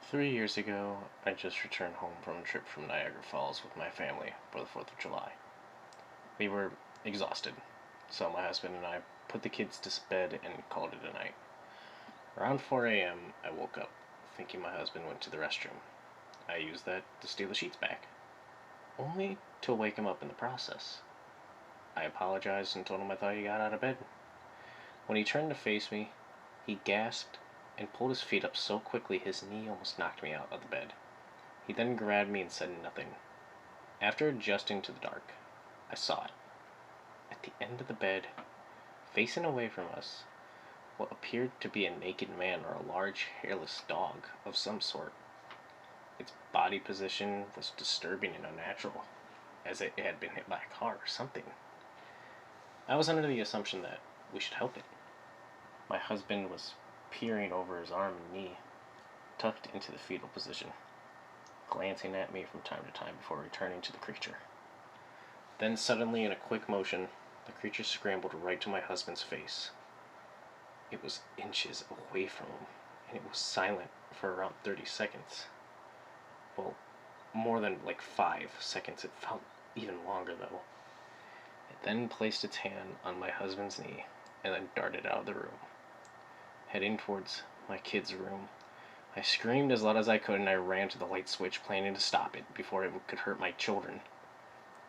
3 years ago, I just returned home from a trip from Niagara Falls with my family for the 4th of July. We were exhausted, so my husband and I put the kids to bed and called it a night. Around 4 a.m., I woke up, thinking my husband went to the restroom. I used that to steal the sheets back, only to wake him up in the process. I apologized and told him I thought he got out of bed. When he turned to face me, he gasped and pulled his feet up so quickly his knee almost knocked me out of the bed. He then grabbed me and said nothing. After adjusting to the dark, I saw it. At the end of the bed, facing away from us, what appeared to be a naked man or a large hairless dog of some sort. Its body position was disturbing and unnatural, as it had been hit by a car or something. I was under the assumption that we should help it. My husband was peering over his arm and knee, tucked into the fetal position, glancing at me from time to time before returning to the creature. Then suddenly, in a quick motion, the creature scrambled right to my husband's face. It was inches away from him, and it was silent for around 30 seconds. Well, more than like 5 seconds. It felt even longer, though. It then placed its hand on my husband's knee and then darted out of the room, heading towards my kids' room. I screamed as loud as I could and I ran to the light switch, planning to stop it before it could hurt my children.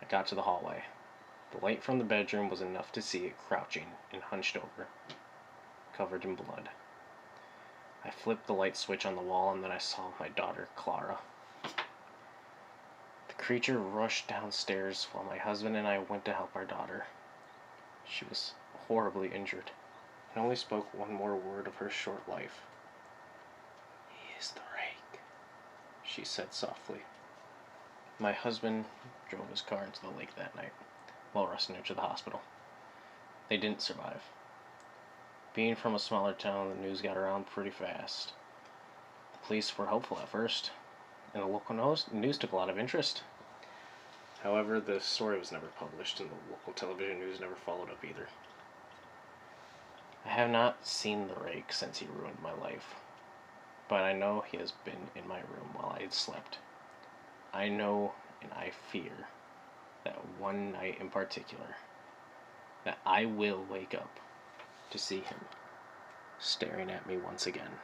I got to the hallway. The light from the bedroom was enough to see it crouching and hunched over, covered in blood. I flipped the light switch on the wall and then I saw my daughter, Clara. The creature rushed downstairs while my husband and I went to help our daughter. She was horribly injured and only spoke one more word of her short life. "He is the Rake," she said softly. My husband drove his car into the lake that night, while rushing her to the hospital. They didn't survive. Being from a smaller town, the news got around pretty fast. The police were hopeful at first, and the local news took a lot of interest. However, the story was never published, and the local television news never followed up either. I have not seen the Rake since he ruined my life, but I know he has been in my room while I had slept. I know and I fear that one night in particular, that I will wake up to see him staring at me once again.